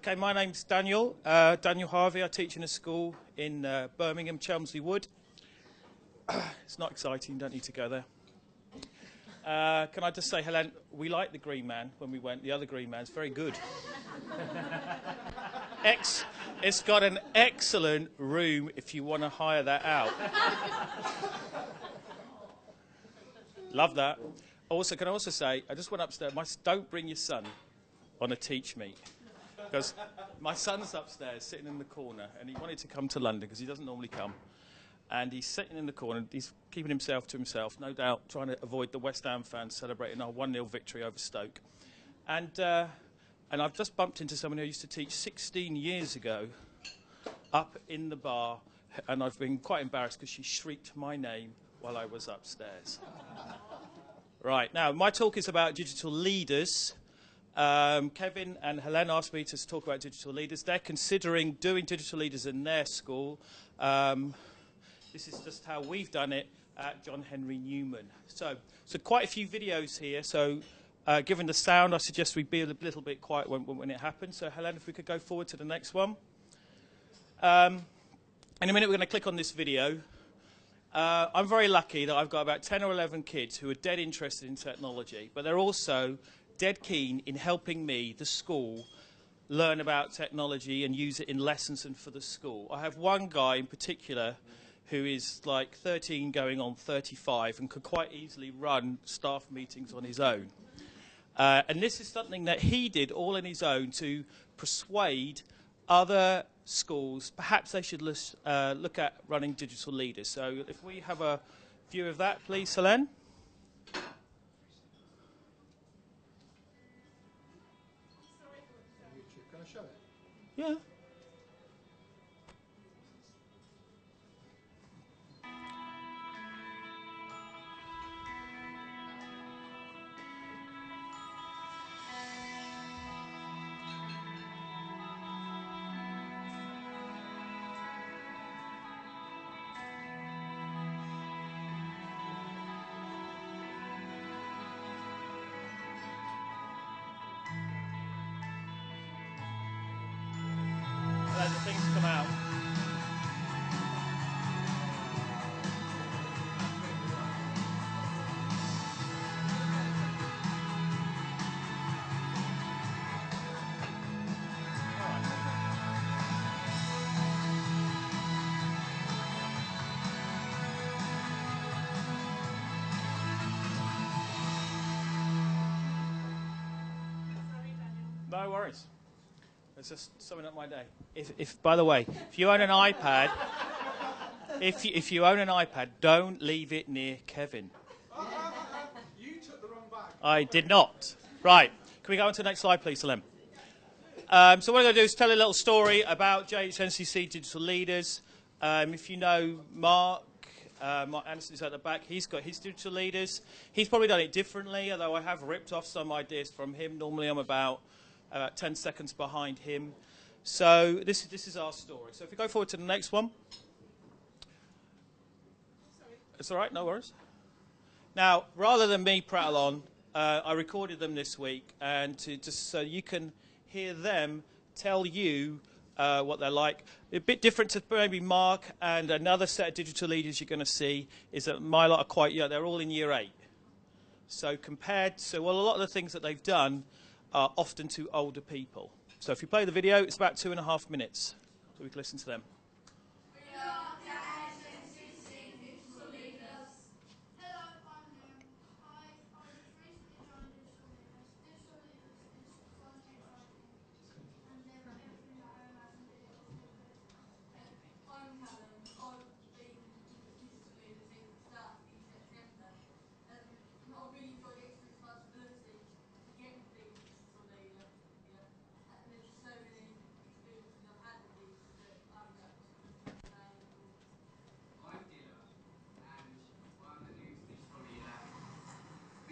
Okay, my name's Daniel, Daniel Harvey. I teach in a school in Birmingham, Chelmsley Wood. It's not exciting, don't need to go there. Can I just say, Helen, we liked the Green Man when we went. The other Green Man's very good. It's got an excellent room if you want to hire that out. Love that. Also, can I also say, I just went upstairs. Don't bring your son on a teach meet. Because my son's upstairs sitting in the corner and he wanted to come to London because he doesn't normally come. And he's sitting in the corner, he's keeping himself to himself, no doubt trying to avoid the West Ham fans celebrating our 1-0 victory over Stoke. And I've just bumped into someone who used to teach 16 years ago up in the bar, and I've been quite embarrassed because she shrieked my name while I was upstairs. Right, now my talk is about digital leaders. Kevin and Helen asked me to talk about digital leaders. They're considering doing digital leaders in their school. This is just how we've done it at John Henry Newman. So quite a few videos here. So given the sound, I suggest we be a little bit quiet when it happens. So Helen, if we could go forward to the next one. In a minute, we're going to click on this video. I'm very lucky that I've got about 10 or 11 kids who are dead interested in technology, but they're also dead keen in helping me, the school, learn about technology and use it in lessons and for the school. I have one guy in particular who is like 13 going on 35 and could quite easily run staff meetings on his own. And this is something that he did all on his own to persuade other schools perhaps they should look at running digital leaders. So if we have a view of that, please, Helen. Can I show it? Yeah. Let the things come out. No worries. It's just summing up my day. If by the way, if you own an iPad, if you own an iPad, don't leave it near Kevin. You took the wrong bag. I did not. Right. Can we go on to the next slide, please, Salim? So what I'm going to do is tell a little story about JHNCC Digital Leaders. If you know Mark Anderson is at the back. He's got his digital leaders. He's probably done it differently, although I have ripped off some ideas from him. Normally I'm about 10 seconds behind him. So this is our story. So if we go forward to the next one. Sorry. It's all right, no worries. Now, rather than me prattle on, I recorded them this week, and just so you can hear them tell you what they're like. A bit different to maybe Mark and another set of digital leaders you're going to see is that my lot are quite young. They're all in year 8. So compared to, well, a lot of the things that they've done are often to older people. So if you play the video, it's about 2.5 minutes, so we can listen to them.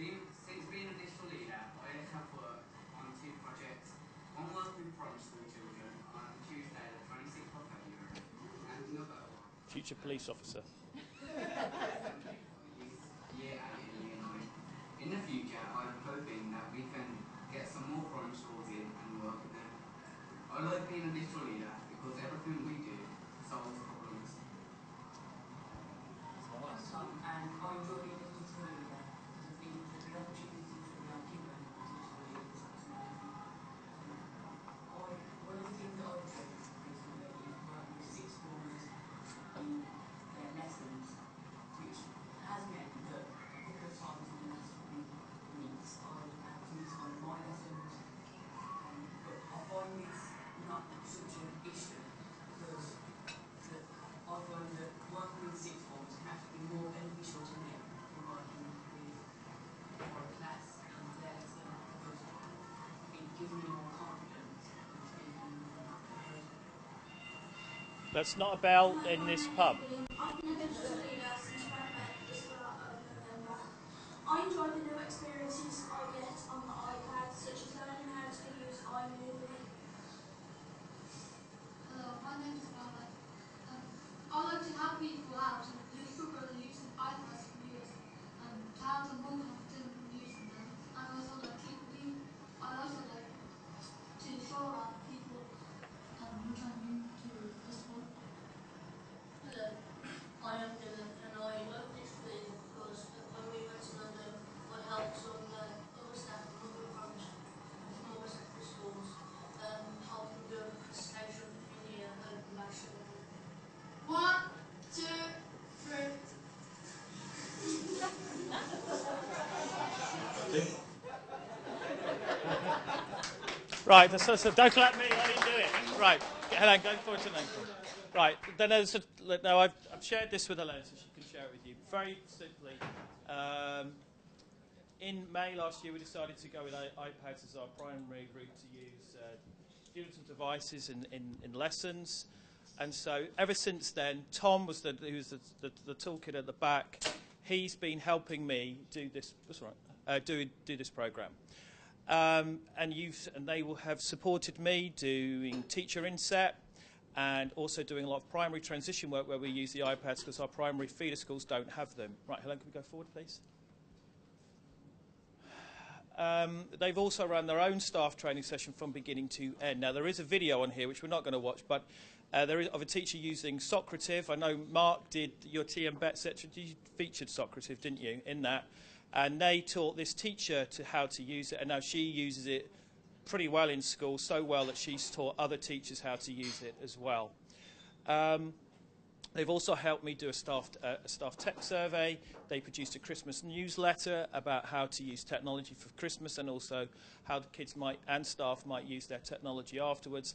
Since being a digital leader, I have worked on 2 projects. One was with primary school children on Tuesday, the 26th of February, and another one. Future police officer. Year 8 and year 9. In the future, I'm hoping that we can get some more primary schools in and work with them. I That's not a bell in this pub. I've been a digital leader since around the start of November. I enjoy the new experiences I get on the iPad, such as learning how to use iMovie. Hello, my name is Harvey. I like to help people out who struggle using iPads for years and to help them more confident using them. And also I also like to show around people who can into this book. Hello, I am Dylan and I love digital leading because when we went to London, I helped some other staff from other secondary schools help them do a presentation in the open badge ceremony. 1, 2, 3. Right, so don't clap me, I didn't do it. Right, Helen, go forward to the next one. Right, then now I've shared this with Helen, so she can share it with you. Very simply, in May last year, we decided to go with iPads as our primary route to use digital devices in lessons. And so ever since then, Tom who's the toolkit at the back. He's been helping me do this. That's right. Do this program. And they will have supported me doing teacher inset and also doing a lot of primary transition work where we use the iPads because our primary feeder schools don't have them. Right, Helen, can we go forward, please? They've also run their own staff training session from beginning to end. Now, there is a video on here, which we're not going to watch, but there is of a teacher using Socrative. I know Mark did your TM Bet section. You featured Socrative, didn't you, in that? And they taught this teacher how to use it, and now she uses it pretty well in school, so well that she's taught other teachers how to use it as well. They've also helped me do a staff tech survey. They produced a Christmas newsletter about how to use technology for Christmas and also how the kids and staff might use their technology afterwards.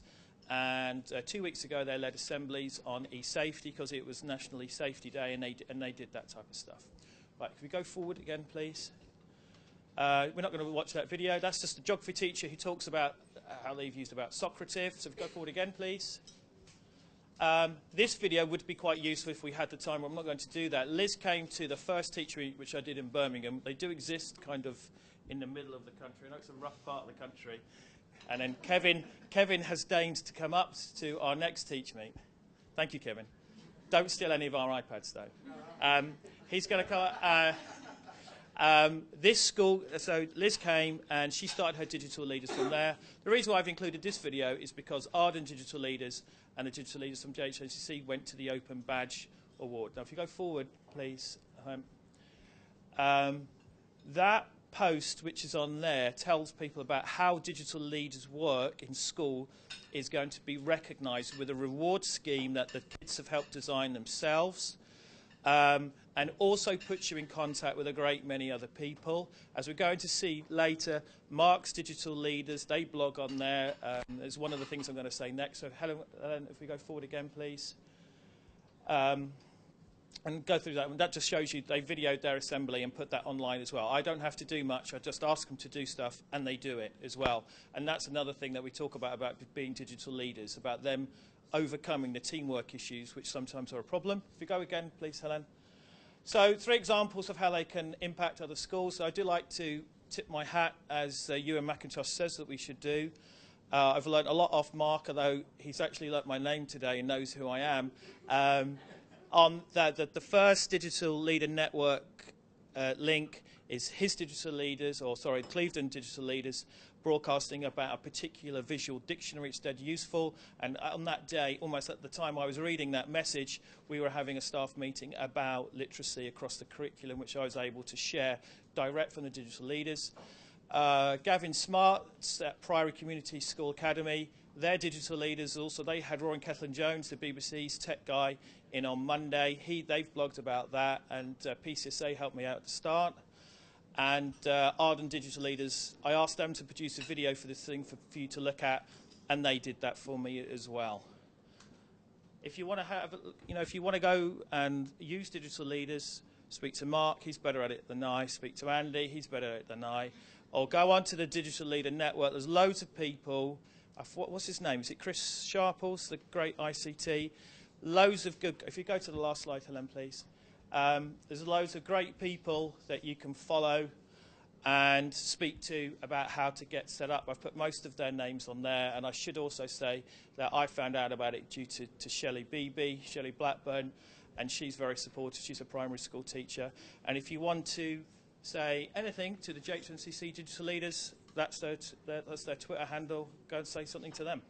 And 2 weeks ago, they led assemblies on e-safety because it was National E-Safety Day, and they did that type of stuff. Right, can we go forward again, please? We're not going to watch that video. That's just a geography teacher who talks about how they've used about Socrative. So if we go forward again, please. This video would be quite useful if we had the time. I'm not going to do that. Liz came to the first teacher which I did in Birmingham. They do exist kind of in the middle of the country. I know it's a rough part of the country. And then Kevin has deigned to come up to our next teach meet. Thank you, Kevin. Don't steal any of our iPads, though. He's going to come. This school, so Liz came and she started her digital leaders from there. The reason why I've included this video is because Arden digital leaders and the digital leaders from JHNCC went to the Open Badge Award. Now, if you go forward, please. That post, which is on there, tells people about how digital leaders work in school is going to be recognised with a reward scheme that the kids have helped design themselves. And also puts you in contact with a great many other people. As we're going to see later, Mark's digital leaders, they blog on there. Is one of the things I'm going to say next. So Helen, if we go forward again, please. And go through that. And that just shows you they videoed their assembly and put that online as well. I don't have to do much. I just ask them to do stuff, and they do it as well. And that's another thing that we talk about being digital leaders, about them overcoming the teamwork issues, which sometimes are a problem. If you go again, please, Helen. So 3 examples of how they can impact other schools. So I do like to tip my hat, as Ewan McIntosh says that we should do. I've learned a lot off Mark, although he's actually learnt my name today and knows who I am. On the first Digital Leader Network link is his digital leaders, Clevedon digital leaders, broadcasting about a particular visual dictionary it's dead useful. And on that day, almost at the time I was reading that message, we were having a staff meeting about literacy across the curriculum, which I was able to share direct from the digital leaders. Gavin Smart's at Priory Community School Academy, their digital leaders also, they had Rory Kethlin-Jones, the BBC's tech guy, in on Monday. They've blogged about that, and PCSA helped me out at the start. And Arden Digital Leaders, I asked them to produce a video for this thing for you to look at, and they did that for me as well. If you want to have, if you want to go and use digital leaders, speak to Mark, he's better at it than I. Speak to Andy, he's better at it than I. Or go onto the Digital Leader Network. There's loads of people. What's his name? Is it Chris Sharples, the great ICT? loads of good, if you go to the last slide, Helen, please. There's loads of great people that you can follow and speak to about how to get set up. I've put most of their names on there, and I should also say that I found out about it due to Shelley Beebe, Shelley Blackburn, and she's very supportive. She's a primary school teacher. And if you want to say anything to the JHNCC digital leaders, that's their Twitter handle. Go and say something to them.